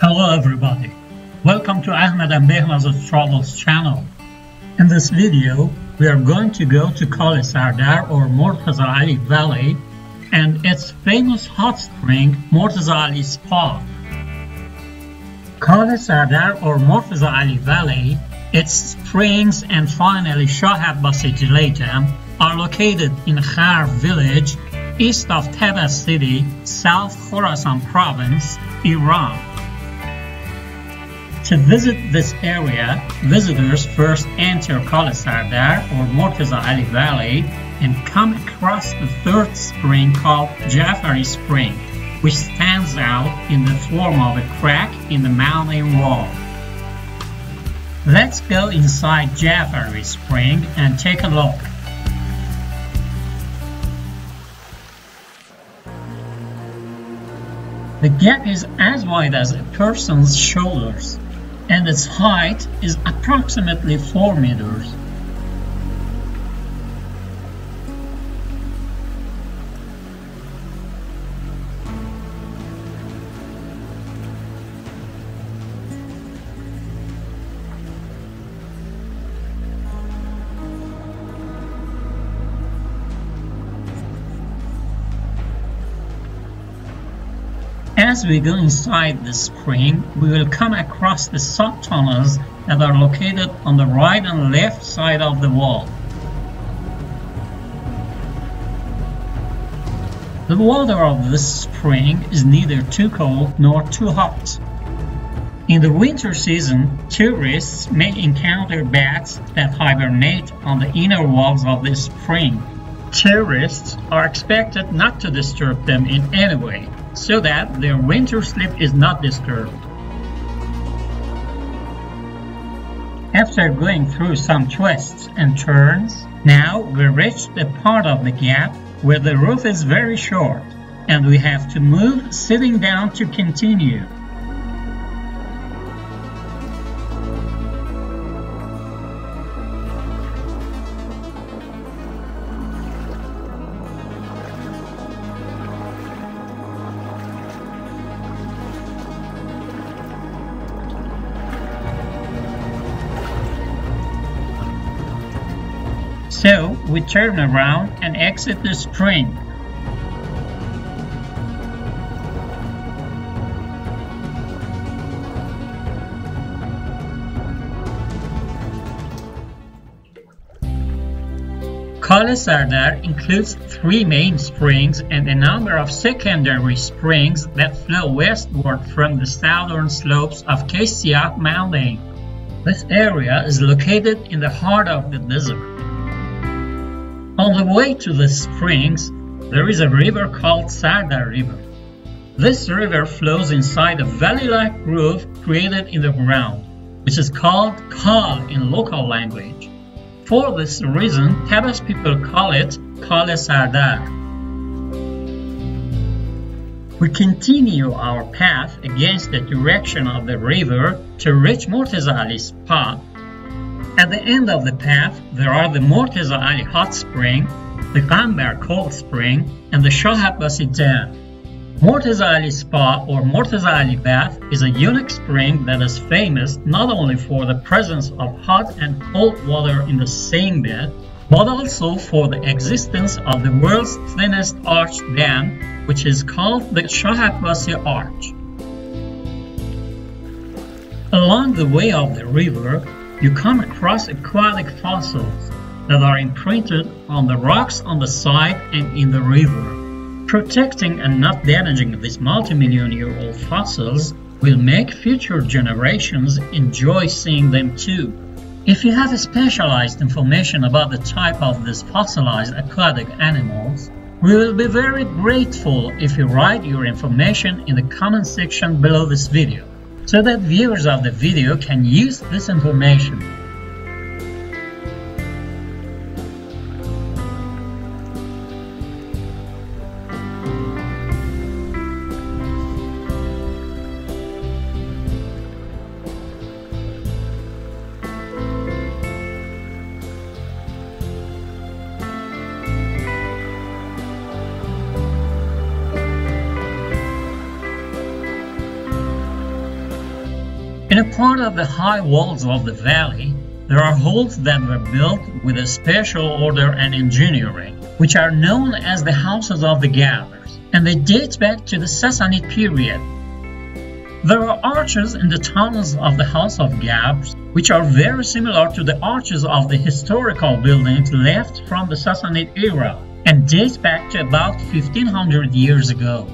Hello everybody, welcome to Ahmed and Behnaz's Travels channel. In this video, we are going to go to Kale Sardar or Morteza Ali Valley and its famous hot spring, Morteza Ali Spa. Kale Sardar or Morteza Ali Valley, its springs and finally Shah Abbassi Delay Dam are located in Kharv village, east of Tabas city, South Khorasan province, Iran. To visit this area, visitors first enter Kale Sardar or Morteza Ali Valley and come across the third spring called Jafari Spring, which stands out in the form of a crack in the mountain wall. Let's go inside Jafari Spring and take a look. The gap is as wide as a person's shoulders, and its height is approximately 4 meters. As we go inside the spring, we will come across the sub-tunnels that are located on the right and left side of the wall. The water of this spring is neither too cold nor too hot. In the winter season, tourists may encounter bats that hibernate on the inner walls of the spring. Tourists are expected not to disturb them in any way, so that their winter sleep is not disturbed. After going through some twists and turns, now we reach the part of the gap where the roof is very short, and we have to move sitting down to continue. So we turn around and exit the spring. Kale Sardar includes 3 main springs and a number of secondary springs that flow westward from the southern slopes of Kesh Siah mountain. This area is located in the heart of the desert. On the way to the springs, there is a river called Sardar River. This river flows inside a valley-like groove created in the ground, which is called Kale in local language. For this reason, Tabas people call it Kale Sardar. We continue our path against the direction of the river to reach Morteza Ali Spa. At the end of the path, there are the Morteza Ali Hot Spring, the Gambar Cold Spring, and the Shah Abbassi Dam. Morteza Ali Spa or Morteza Ali Bath is a unique spring that is famous not only for the presence of hot and cold water in the same bed, but also for the existence of the world's thinnest arched dam, which is called the Shah Abbassi Arch. Along the way of the river, you come across aquatic fossils that are imprinted on the rocks on the side and in the river. Protecting and not damaging these multi-million-year-old fossils will make future generations enjoy seeing them too. If you have specialized information about the type of these fossilized aquatic animals, we will be very grateful if you write your information in the comment section below this video, so that viewers of the video can use this information. In a part of the high walls of the valley, there are holes that were built with a special order and engineering, which are known as the houses of the gathers, and they date back to the Sassanid period. There are arches in the tunnels of the House of Gabs, which are very similar to the arches of the historical buildings left from the Sassanid era and date back to about 1500 years ago.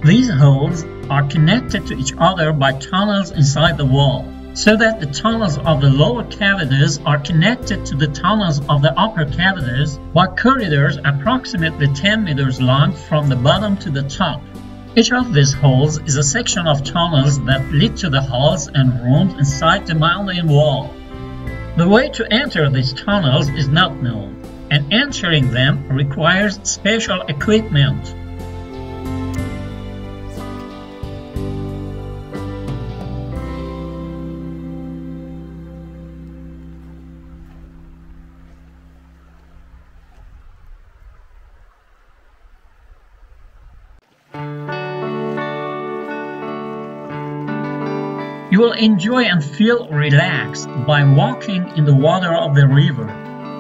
These holes are connected to each other by tunnels inside the wall, so that the tunnels of the lower cavities are connected to the tunnels of the upper cavities by corridors approximately 10 meters long from the bottom to the top. Each of these holes is a section of tunnels that lead to the halls and rooms inside the mountain wall. The way to enter these tunnels is not known, and entering them requires special equipment. You will enjoy and feel relaxed by walking in the water of the river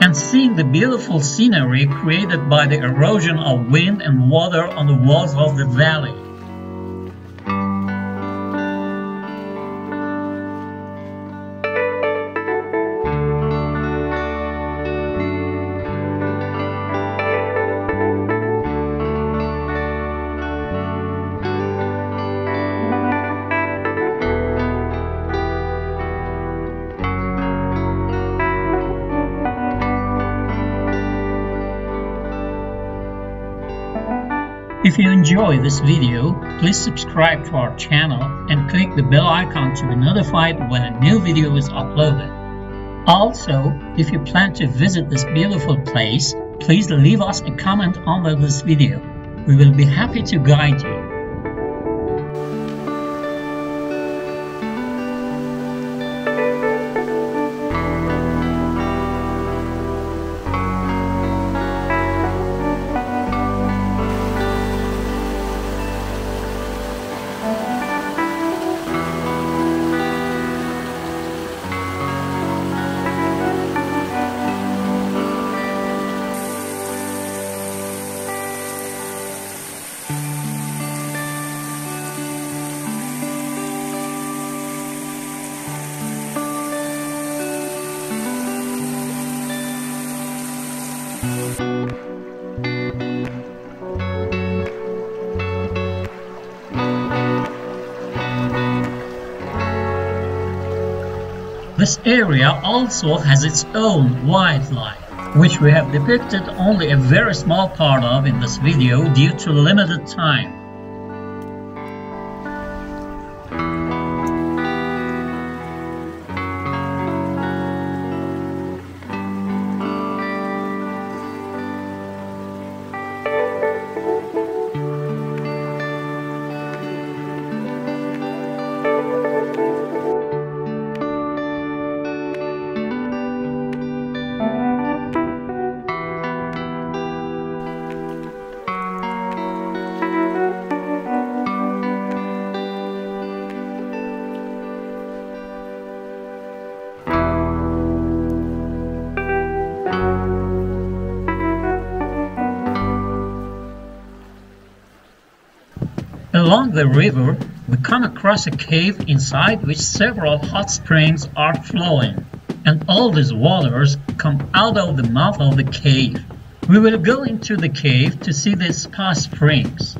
and seeing the beautiful scenery created by the erosion of wind and water on the walls of the valley. If you enjoy this video, please subscribe to our channel and click the bell icon to be notified when a new video is uploaded. Also, if you plan to visit this beautiful place, please leave us a comment under this video. We will be happy to guide you. This area also has its own wildlife, which we have depicted only a very small part of in this video due to limited time. Along the river, we come across a cave inside which several hot springs are flowing, and all these waters come out of the mouth of the cave. We will go into the cave to see the spa springs.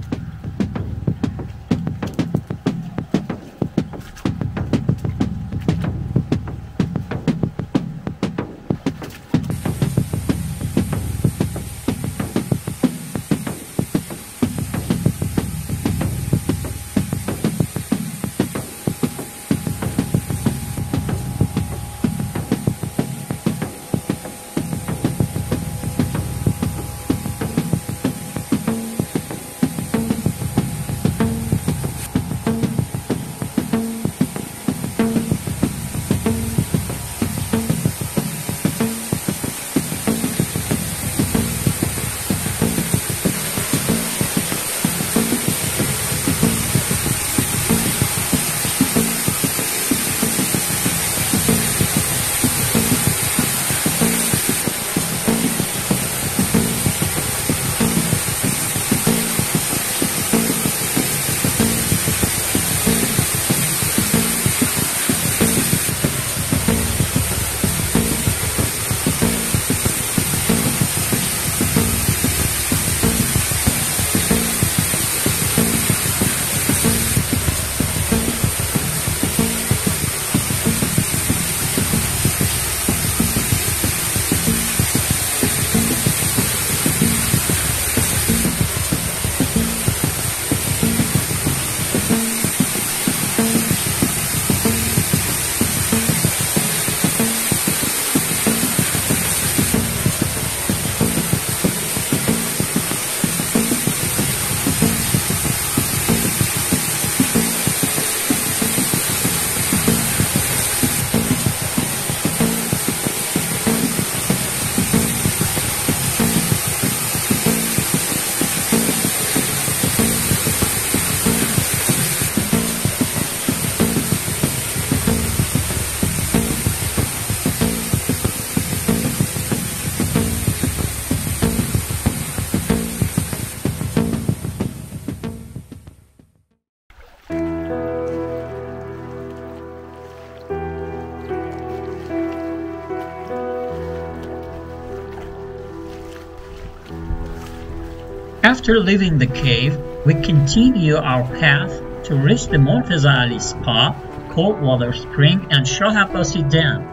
After leaving the cave, we continue our path to reach the Morteza Ali Spa, cold water spring and Shah Abbassi Dam.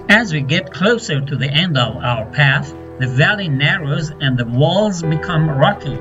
As we get closer to the end of our path, the valley narrows and the walls become rocky.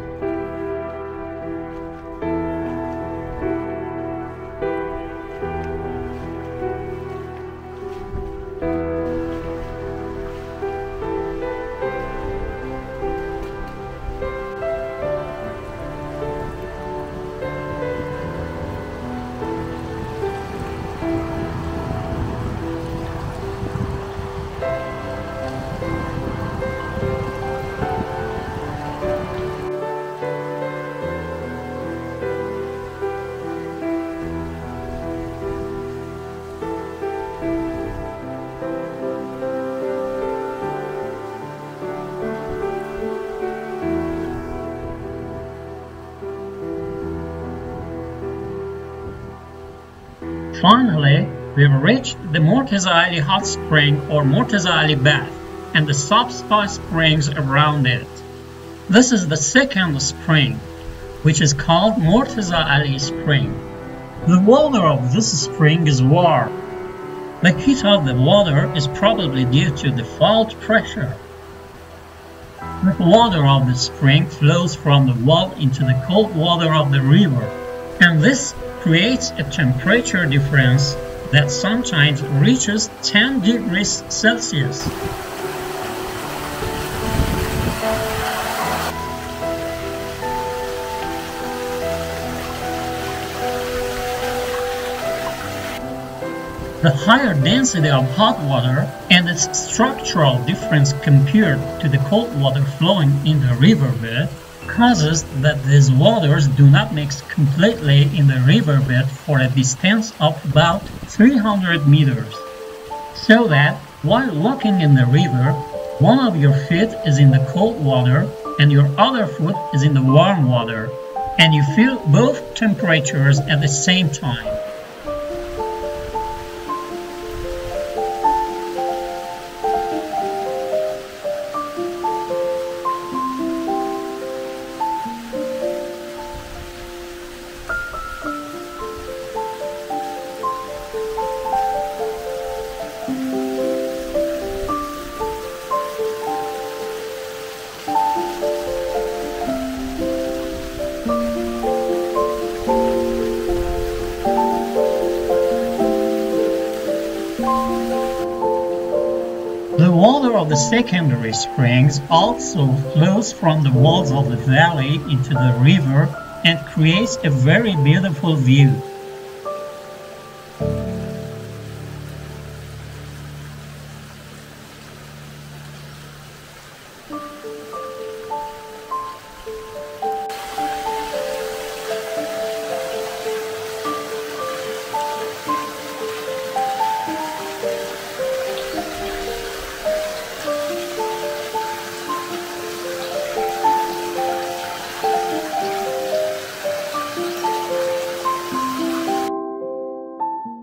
Finally, we've reached the Morteza Ali Hot Spring or Morteza Ali Bath and the sub-spa springs around it. This is the second spring, which is called Morteza Ali Spring. The water of this spring is warm. The heat of the water is probably due to the fault pressure. The water of the spring flows from the wall into the cold water of the river, and this creates a temperature difference that sometimes reaches 10 degrees Celsius. The higher density of hot water and its structural difference compared to the cold water flowing in the riverbed causes that these waters do not mix completely in the riverbed for a distance of about 300 meters. So that while walking in the river, one of your feet is in the cold water and your other foot is in the warm water, and you feel both temperatures at the same time. The water of the secondary springs also flows from the walls of the valley into the river and creates a very beautiful view.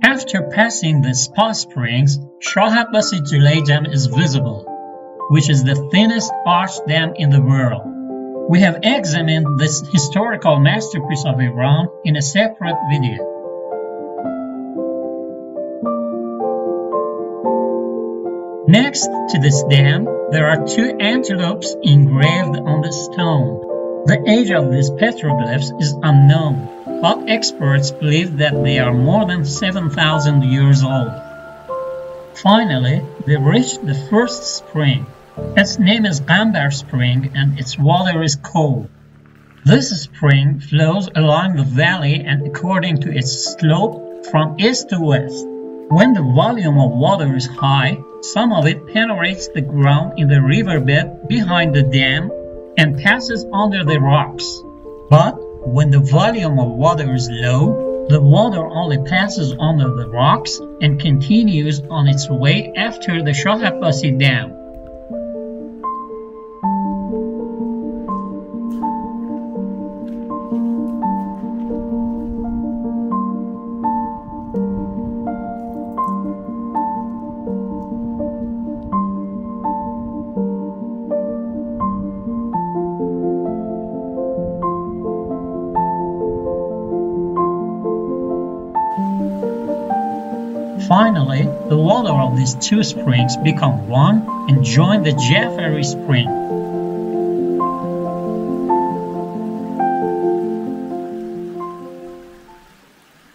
After passing the spa springs, Shah Abbassi Delay Dam is visible, which is the thinnest arched dam in the world. We have examined this historical masterpiece of Iran in a separate video. Next to this dam, there are two antelopes engraved on the stone. The age of these petroglyphs is unknown, but experts believe that they are more than 7,000 years old. Finally, we reached the first spring. Its name is Gambar Spring and its water is cold. This spring flows along the valley and according to its slope from east to west. When the volume of water is high, some of it penetrates the ground in the riverbed behind the dam and passes under the rocks. But when the volume of water is low, the water only passes under the rocks and continues on its way after the Shah Abbassi Dam. Finally, the water of these two springs become one and join the Jafari spring.